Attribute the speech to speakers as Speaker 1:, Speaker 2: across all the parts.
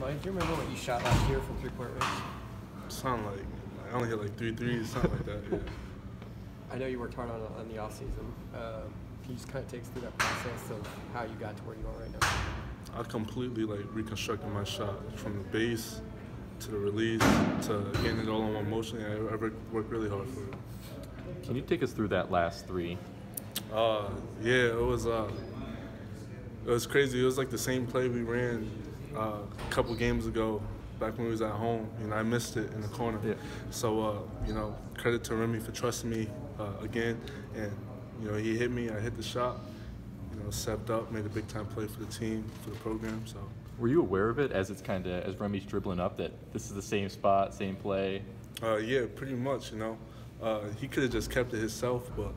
Speaker 1: Mike, do you remember what you shot last year from three-point range?
Speaker 2: Sound like I only hit like 3 threes, something like that. Yeah.
Speaker 1: I know you worked hard on the off season. Can you just kind of take us through that process of how you got to where you are right now?
Speaker 2: I completely reconstructed my shot from the base to the release to getting it all in one motion. I worked really hard for it.
Speaker 3: Can you take us through that last three?
Speaker 2: Yeah, it was crazy. It was like the same play we ran a couple games ago back when we was at home. I missed it in the corner.
Speaker 3: Yeah.
Speaker 2: So, credit to Remy for trusting me again. And, he hit me. I hit the shot. Stepped up, made a big-time play for the team, for the program. So.
Speaker 3: Were you aware of it as Remy's dribbling up that this is the same spot, same play?
Speaker 2: Yeah, pretty much. He could have just kept it himself, but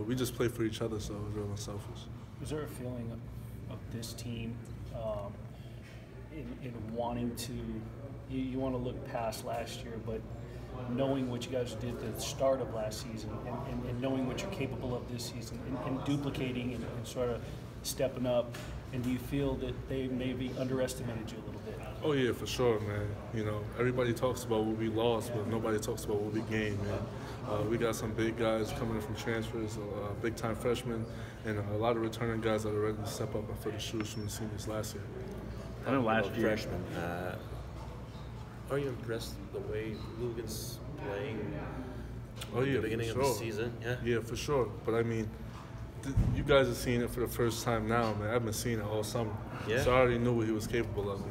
Speaker 2: we just play for each other, so it was real unselfish.
Speaker 4: Was there a feeling of this team in wanting to? You want to look past last year, but knowing what you guys did at the start of last season, and knowing what you're capable of this season, and duplicating and sort of stepping up. And do you feel that they maybe underestimated you a little bit?
Speaker 2: Oh yeah, for sure, man. Everybody talks about what we lost, but nobody talks about what we gained, man. We got some big guys coming in from transfers, big-time freshmen, and a lot of returning guys that are ready to step up and fill the shoes from the seniors last year.
Speaker 5: I know last year. Freshmen. Are you impressed the way Lugan's playing?
Speaker 2: Oh yeah,
Speaker 5: at the beginning of the season.
Speaker 2: Yeah, for sure. But I mean, you guys are seeing it for the first time now, man. I've been seeing it all summer.
Speaker 5: Yeah.
Speaker 2: So I already knew what he was capable of,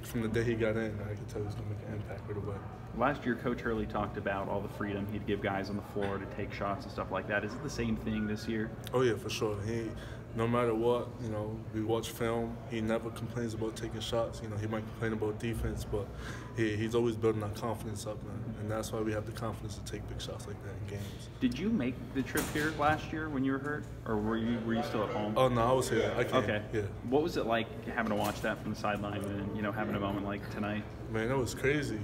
Speaker 2: From the day he got in, I could tell he was going to make an impact right away.
Speaker 6: Last year, Coach Hurley talked about all the freedom he'd give guys on the floor to take shots and stuff like that. Is it the same thing this year?
Speaker 2: Oh, yeah, for sure. No matter what, we watch film, he never complains about taking shots. He might complain about defense, but he's always building our confidence up, man. And that's why we have the confidence to take big shots like that in games.
Speaker 6: Did you make the trip here last year when you were hurt? Or were you still at home?
Speaker 2: Oh, no, I was here. I came.
Speaker 6: Okay.
Speaker 2: Yeah.
Speaker 6: What was it like having to watch that from the sideline and, having a moment like tonight?
Speaker 2: Man, it was crazy,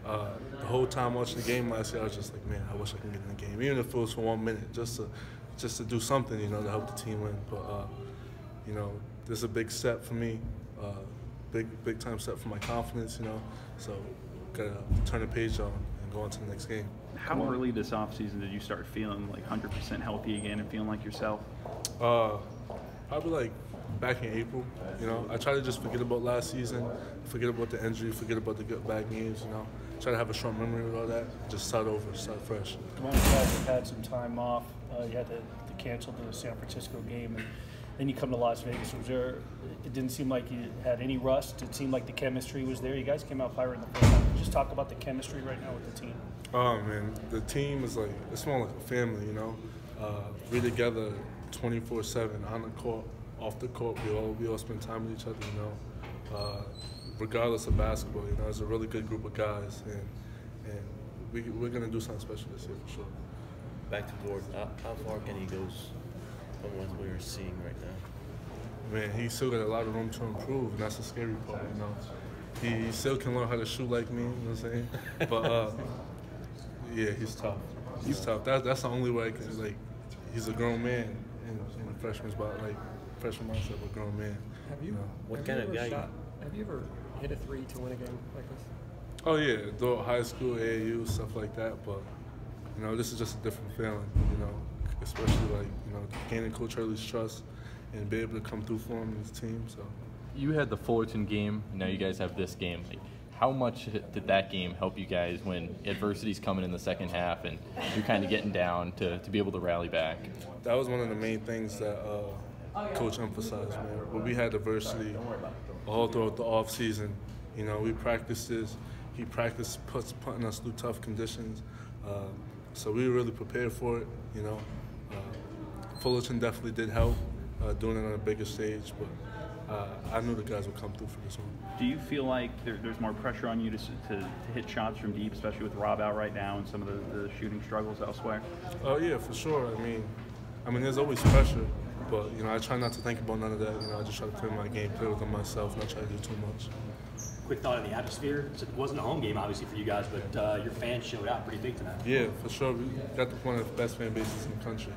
Speaker 2: The whole time watching the game last year, I was just like, man, I wish I could get in the game. Even if it was for 1 minute, just to do something, to help the team win. But, this is a big step for me, big time step for my confidence, So, gotta turn the page on and go on to the next game.
Speaker 6: How early this offseason did you start feeling 100% healthy again and feeling like yourself?
Speaker 2: Probably back in April. I try to just forget about last season, forget about the injury, forget about the good bad games. Try to have a short memory with all that. Just start over, start fresh.
Speaker 4: Kimani Lawrence had some time off. You had to cancel the San Francisco game, and then you come to Las Vegas. It didn't seem like you had any rust. It seemed like the chemistry was there. You guys came out firing the first time. Just talk about the chemistry right now with the team.
Speaker 2: Oh man, the team is it's more like a family. We're together 24/7 on the court, off the court. We all spend time with each other. Regardless of basketball, it's a really good group of guys, and we're gonna do something special this year for sure.
Speaker 5: Back to Gordon. How far can he go from what we're seeing right now?
Speaker 2: Man, he's still got a lot of room to improve, and that's the scary part. He still can learn how to shoot like me. You know what I'm saying? But yeah, he's tough. He's tough. That's the only way I can He's a grown man in the freshman spot, freshman mindset, but grown man.
Speaker 1: Have you?
Speaker 5: What kind of guy?
Speaker 1: Have you ever hit a three to win a game like this?
Speaker 2: Oh yeah, throughout high school, AAU, stuff like that. But this is just a different feeling. Especially gaining Coach Hurley's trust and be able to come through for him and his team. So
Speaker 3: you had the Fullerton game, and now you guys have this game. How much did that game help you guys when adversity's coming in the second half and you're kind of getting down to be able to rally back?
Speaker 2: That was one of the main things that Coach emphasized, man. When we had adversity all throughout the off season, we practiced this. He practiced putting us through tough conditions. So we were really prepared for it, Fullerton definitely did help doing it on a bigger stage, but I knew the guys would come through for this one.
Speaker 6: Do you feel like there's more pressure on you to hit shots from deep, especially with Rob out right now and some of the shooting struggles elsewhere?
Speaker 2: Oh yeah, for sure. I mean, there's always pressure, but I try not to think about none of that. I just try to play my game, play within myself, not try to do too much.
Speaker 7: Quick thought on the atmosphere. It wasn't a home game, obviously, for you guys, but your fans showed out pretty big tonight.
Speaker 2: Yeah, for sure. We got one of the best fan bases in the country.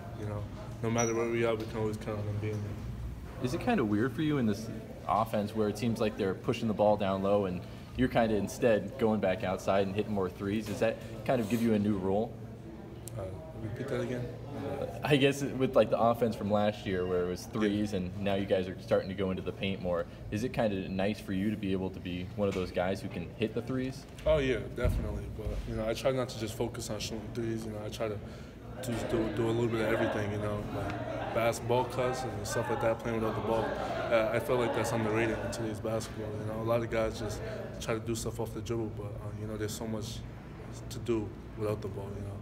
Speaker 2: No matter where we are, we can always count on them being there.
Speaker 3: Is it kind of weird for you in this offense where it seems like they're pushing the ball down low and you're kind of instead going back outside and hitting more threes. Does that kind of give you a new role?
Speaker 2: Repeat that again.
Speaker 3: I guess with like the offense from last year where it was threes and now you guys are starting to go into the paint more, is it kind of nice for you to be able to be one of those guys who can hit the threes?
Speaker 2: Oh yeah, definitely. But you know, I try not to just focus on shooting threes. You know, I try to just do a little bit of everything. You know, like basketball cuts and stuff like that, playing without the ball. I feel like that's underrated in today's basketball. You know, a lot of guys just try to do stuff off the dribble, but you know, there's so much to do without the ball. You know.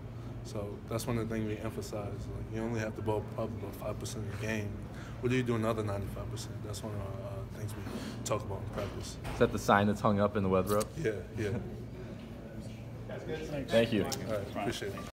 Speaker 2: So that's one of the things we emphasize. Like, you only have the ball probably about 5% of the game. What do you do another 95%? That's one of our things we talk about in practice.
Speaker 3: Is that the sign that's hung up in the weather up?
Speaker 2: Yeah, yeah.
Speaker 3: Thank you.
Speaker 2: All right, appreciate it.